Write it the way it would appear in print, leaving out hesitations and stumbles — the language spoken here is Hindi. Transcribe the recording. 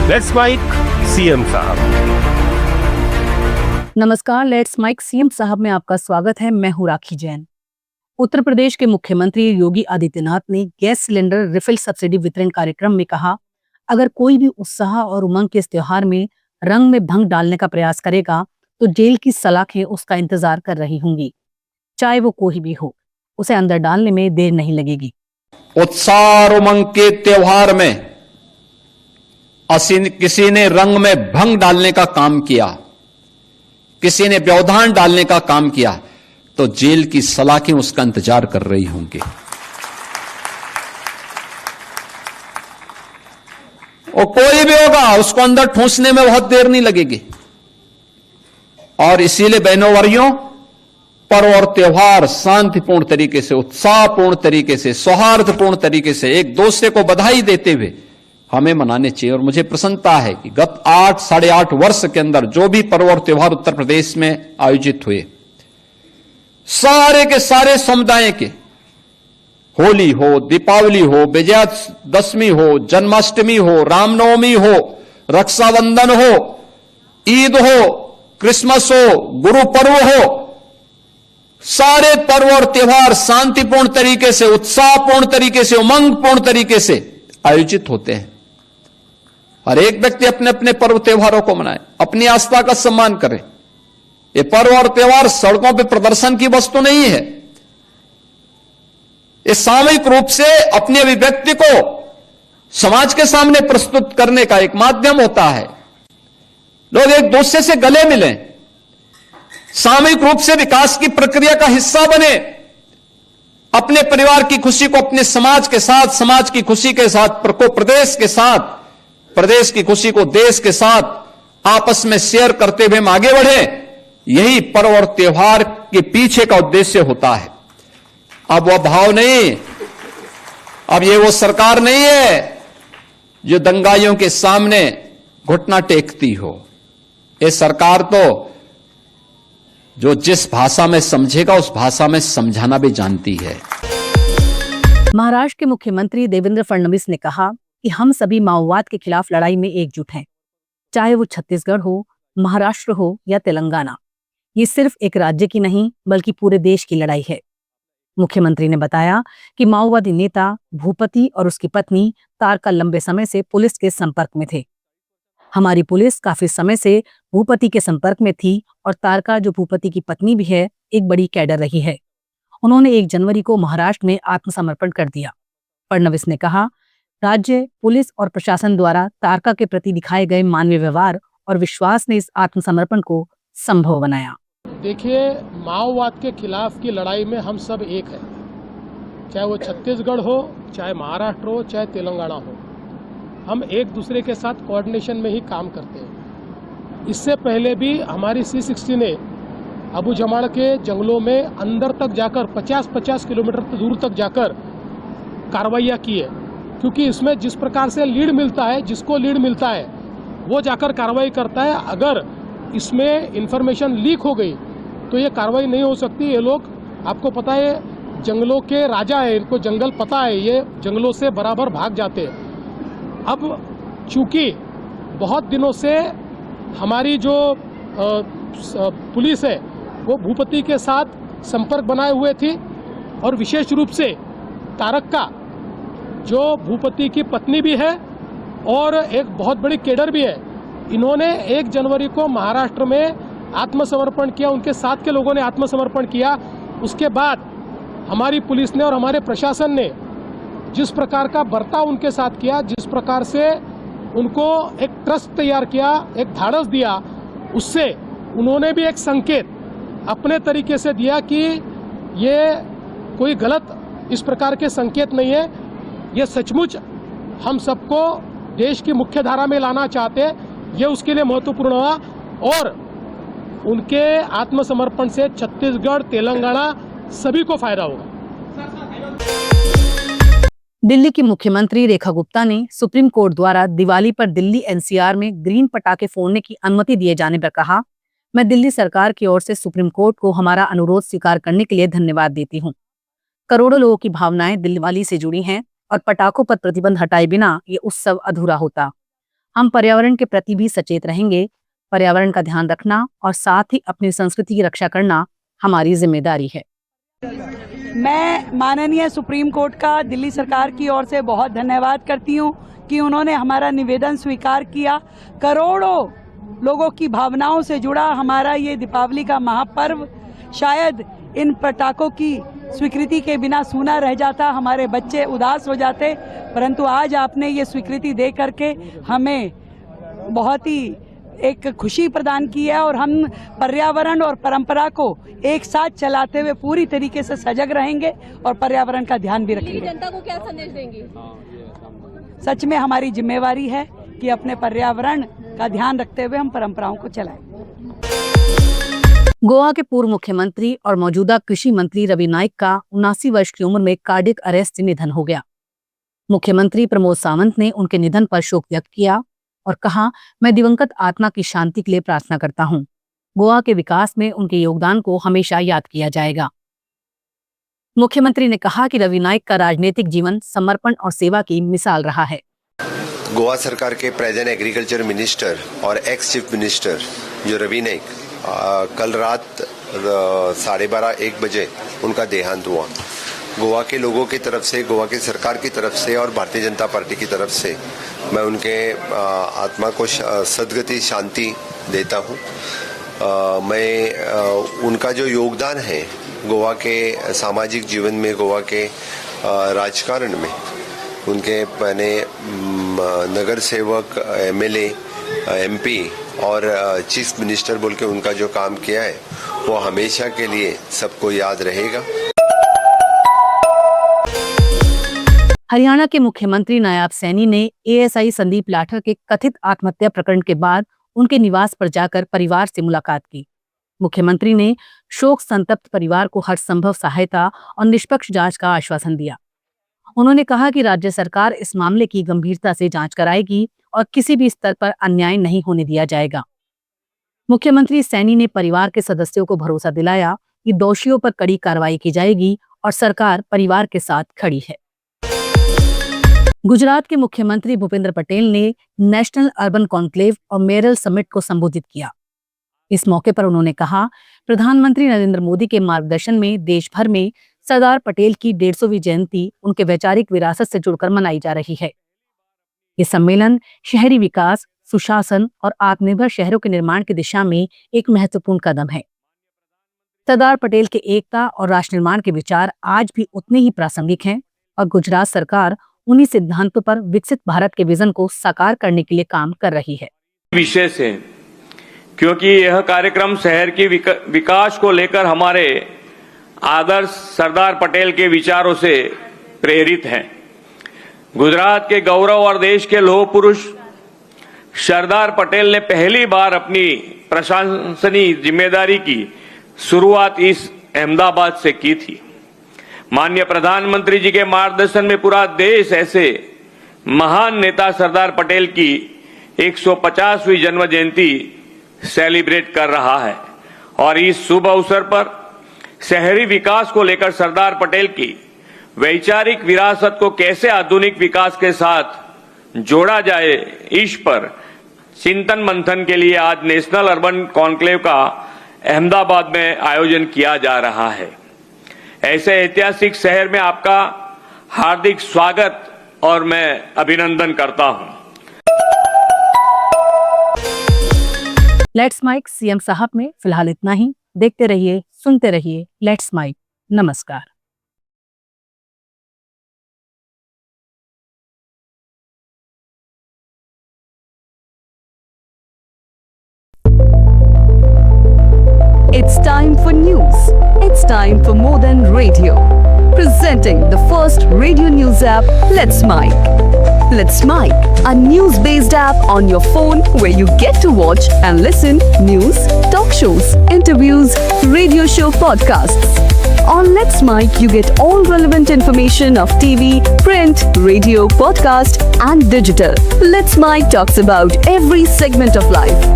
लेट्स माइक सीएम साहब। नमस्कार, लेट्स माइक सीएम साहब में आपका स्वागत है। मैं हूं राखी जैन। उत्तर प्रदेश के मुख्यमंत्री योगी आदित्यनाथ ने गैस सिलेंडर रिफिल सब्सिडी वितरण कार्यक्रम में कहा, अगर कोई भी उत्साह और उमंग के इस त्योहार में रंग में भंग डालने का प्रयास करेगा तो जेल की सलाखें उसका इंतजार कर रही होंगी। चाहे वो कोई भी हो, उसे अंदर डालने में देर नहीं लगेगी। उत्साह और उमंग के त्योहार में किसी ने रंग में भंग डालने का काम किया, किसी ने व्यवधान डालने का काम किया, तो जेल की सलाखें उसका इंतजार कर रही होंगी। और कोई भी होगा उसको अंदर ठूंसने में बहुत देर नहीं लगेगी। और इसीलिए बहनों वर्यों, पर्व और त्योहार शांतिपूर्ण तरीके से, उत्साहपूर्ण तरीके से, सौहार्दपूर्ण तरीके से एक दूसरे को बधाई देते हुए हमें मनाने चाहिए। और मुझे प्रसन्नता है कि गत 8-8.5 वर्ष के अंदर जो भी पर्व और त्योहार उत्तर प्रदेश में आयोजित हुए, सारे के सारे समुदाय के, होली हो, दीपावली हो, विजयादशमी हो, जन्माष्टमी हो, रामनवमी हो, रक्षाबंधन हो, ईद हो, क्रिसमस हो, गुरु पर्व हो, सारे पर्व और त्योहार शांतिपूर्ण तरीके से, उत्साहपूर्ण तरीके से, उमंगपूर्ण तरीके से आयोजित होते हैं। हर एक व्यक्ति अपने अपने पर्व त्योहारों को मनाए, अपनी आस्था का सम्मान करे। ये पर्व और त्योहार सड़कों पर प्रदर्शन की वस्तु नहीं है। ये सामूहिक रूप से अपनी अभिव्यक्ति को समाज के सामने प्रस्तुत करने का एक माध्यम होता है। लोग एक दूसरे से गले मिलें, सामूहिक रूप से विकास की प्रक्रिया का हिस्सा बने, अपने परिवार की खुशी को अपने समाज के साथ, समाज की खुशी के साथ प्रदेश के साथ, प्रदेश की खुशी को देश के साथ आपस में शेयर करते हुए हम आगे बढ़े। यही पर्व और त्योहार के पीछे का उद्देश्य होता है। अब वह भाव नहीं, अब ये वो सरकार नहीं है जो दंगाइयों के सामने घुटना टेकती हो। ये सरकार तो जो जिस भाषा में समझेगा उस भाषा में समझाना भी जानती है। महाराष्ट्र के मुख्यमंत्री देवेंद्र फडणवीस ने कहा कि हम सभी माओवाद के खिलाफ लड़ाई में एकजुट हैं, चाहे वो छत्तीसगढ़ हो, महाराष्ट्र हो या तेलंगाना। ये सिर्फ एक राज्य की नहीं बल्कि पूरे देश की लड़ाई है। मुख्यमंत्री ने बताया कि माओवादी नेता भूपति और उसकी पत्नी तारका लंबे समय से पुलिस के संपर्क में थे। हमारी पुलिस काफी समय से भूपति के संपर्क में थी और तारका, जो भूपति की पत्नी भी है, एक बड़ी कैडर रही है। उन्होंने 1 जनवरी को महाराष्ट्र में आत्मसमर्पण कर दिया। फडणवीस ने कहा, राज्य, पुलिस और प्रशासन द्वारा तारका के प्रति दिखाए गए मानवीय व्यवहार और विश्वास ने इस आत्मसमर्पण को संभव बनाया। देखिए, माओवाद के खिलाफ की लड़ाई में हम सब एक हैं, चाहे वो छत्तीसगढ़ हो, चाहे महाराष्ट्र हो, चाहे तेलंगाना हो। हम एक दूसरे के साथ कोऑर्डिनेशन में ही काम करते हैं। इससे पहले भी हमारी C-60 ने अबू जमाड़ के जंगलों में अंदर तक जाकर 50-50 किलोमीटर दूर तक जाकर कार्रवाइयाँ की है, क्योंकि इसमें जिस प्रकार से लीड मिलता है, जिसको लीड मिलता है वो जाकर कार्रवाई करता है। अगर इसमें इंफॉर्मेशन लीक हो गई तो ये कार्रवाई नहीं हो सकती। ये लोग, आपको पता है, जंगलों के राजा है, इनको जंगल पता है, ये जंगलों से बराबर भाग जाते हैं। अब चूंकि बहुत दिनों से हमारी जो पुलिस है वो भूपति के साथ संपर्क बनाए हुए थी, और विशेष रूप से तारका, जो भूपति की पत्नी भी है और एक बहुत बड़ी केडर भी है, इन्होंने 1 जनवरी को महाराष्ट्र में आत्मसमर्पण किया। उनके साथ के लोगों ने आत्मसमर्पण किया। उसके बाद हमारी पुलिस ने और हमारे प्रशासन ने जिस प्रकार का बर्ताव उनके साथ किया, जिस प्रकार से उनको एक ट्रस्ट तैयार किया, एक ढाढ़स दिया, उससे उन्होंने भी एक संकेत अपने तरीके से दिया कि ये कोई गलत इस प्रकार के संकेत नहीं है, ये सचमुच हम सबको देश की मुख्य धारा में लाना चाहते हैं। ये उसके लिए महत्वपूर्ण हुआ, और उनके आत्मसमर्पण से छत्तीसगढ़, तेलंगाना सभी को फायदा होगा। दिल्ली की मुख्यमंत्री रेखा गुप्ता ने सुप्रीम कोर्ट द्वारा दिवाली पर दिल्ली NCR में ग्रीन पटाखे फोड़ने की अनुमति दिए जाने पर कहा, मैं दिल्ली सरकार की ओर से सुप्रीम कोर्ट को हमारा अनुरोध स्वीकार करने के लिए धन्यवाद देती हूँ। करोड़ों लोगों की भावनाएं दिवाली से जुड़ी हैं और पटाखों पर प्रतिबंध हटाए बिना ये उत्सव अधूरा होता। हम पर्यावरण के प्रति भी सचेत रहेंगे। पर्यावरण का ध्यान रखना और साथ ही अपनी संस्कृति की रक्षा करना हमारी जिम्मेदारी है। मैं माननीय सुप्रीम कोर्ट का दिल्ली सरकार की ओर से बहुत धन्यवाद करती हूँ कि उन्होंने हमारा निवेदन स्वीकार किया। करोड़ों लोगों की भावनाओं से जुड़ा हमारा ये दीपावली का महापर्व शायद इन पटाखों की स्वीकृति के बिना सूना रह जाता, हमारे बच्चे उदास हो जाते, परंतु आज आपने ये स्वीकृति दे करके हमें बहुत ही एक खुशी प्रदान की है और हम पर्यावरण और परंपरा को एक साथ चलाते हुए पूरी तरीके से सजग रहेंगे और पर्यावरण का ध्यान भी रखेंगे। जनता को क्या संदेश देंगी? सच में हमारी जिम्मेवारी है कि अपने पर्यावरण का ध्यान रखते हुए हम परंपराओं को चलाएं। गोवा के पूर्व मुख्यमंत्री और मौजूदा कृषि मंत्री रवि नाइक का 79 वर्ष की उम्र में कार्डियक अरेस्ट से निधन हो गया। मुख्यमंत्री प्रमोद सावंत ने उनके निधन पर शोक व्यक्त किया और कहा, मैं दिवंगत आत्मा की शांति के लिए प्रार्थना करता हूं। गोवा के विकास में उनके योगदान को हमेशा याद किया जाएगा। मुख्यमंत्री ने कहा कि रवि नाइक का राजनीतिक जीवन समर्पण और सेवा की मिसाल रहा है। गोवा सरकार के प्रेजेंट एग्रीकल्चर मिनिस्टर और एक्स चीफ मिनिस्टर जो रवि नाइक, कल रात 12:30-1 बजे उनका देहांत हुआ। गोवा के लोगों की तरफ से, गोवा की सरकार की तरफ से और भारतीय जनता पार्टी की तरफ से मैं उनके आत्मा को सद्गति शांति देता हूँ। मैं उनका जो योगदान है गोवा के सामाजिक जीवन में, गोवा के राजकारण में, उनके मैंने नगर सेवक, एमएलए, एमपी और चीफ मिनिस्टर बोल के उनका जो काम किया है वो हमेशा के लिए सबको याद रहेगा। हरियाणा के मुख्यमंत्री नायब सैनी ने एएसआई संदीप लाठर के कथित आत्महत्या प्रकरण के बाद उनके निवास पर जाकर परिवार से मुलाकात की। मुख्यमंत्री ने शोक संतप्त परिवार को हर संभव सहायता और निष्पक्ष जांच का आश्वासन दिया। उन्होंने कहा कि राज्य सरकार इस मामले की गंभीरता से जांच कराएगी और किसी भी स्तर पर अन्याय नहीं होने दिया जाएगा। मुख्यमंत्री सैनी ने परिवार के सदस्यों को भरोसा दिलाया कि दोषियों पर कड़ी कार्रवाई की जाएगी और सरकार परिवार के साथ खड़ी है। गुजरात के मुख्यमंत्री भूपेंद्र पटेल ने नेशनल अर्बन कॉन्क्लेव और मेयरल समिट को संबोधित किया। इस मौके पर उन्होंने कहा, प्रधानमंत्री नरेंद्र मोदी के मार्गदर्शन में देश भर में सरदार पटेल की 150वीं जयंती उनके वैचारिक विरासत से जुड़कर मनाई जा रही है। ये सम्मेलन शहरी विकास, सुशासन और आत्मनिर्भर शहरों के निर्माण की दिशा में एक महत्वपूर्ण कदम है। सरदार पटेल के एकता और राष्ट्र निर्माण के विचार आज भी उतने ही प्रासंगिक हैं और गुजरात सरकार उन्हीं सिद्धांतों पर विकसित भारत के विजन को साकार करने के लिए काम कर रही है। विशेष है क्योंकि यह कार्यक्रम शहर की विकास को लेकर हमारे आदर्श सरदार पटेल के विचारों से प्रेरित है। गुजरात के गौरव और देश के लौह पुरुष सरदार पटेल ने पहली बार अपनी प्रशासनिक जिम्मेदारी की शुरुआत इस अहमदाबाद से की थी। माननीय प्रधानमंत्री जी के मार्गदर्शन में पूरा देश ऐसे महान नेता सरदार पटेल की 150वीं जन्म जयंती सेलिब्रेट कर रहा है और इस शुभ अवसर पर शहरी विकास को लेकर सरदार पटेल की वैचारिक विरासत को कैसे आधुनिक विकास के साथ जोड़ा जाए, इस पर चिंतन मंथन के लिए आज नेशनल अर्बन कॉन्क्लेव का अहमदाबाद में आयोजन किया जा रहा है। ऐसे ऐतिहासिक शहर में आपका हार्दिक स्वागत और मैं अभिनंदन करता हूं। लेट्स माइक सीएम साहब में फिलहाल इतना ही। देखते रहिए, सुनते रहिए लेट्स माइक। नमस्कार। It's time for news. It's time for more than radio. Presenting the first radio news app, Let's Mic. Let's Mic, a news-based app on your phone where you get to watch and listen news, talk shows, interviews, radio show podcasts. On Let's Mic, you get all relevant information of TV, print, radio, podcast, and digital. Let's Mic talks about every segment of life.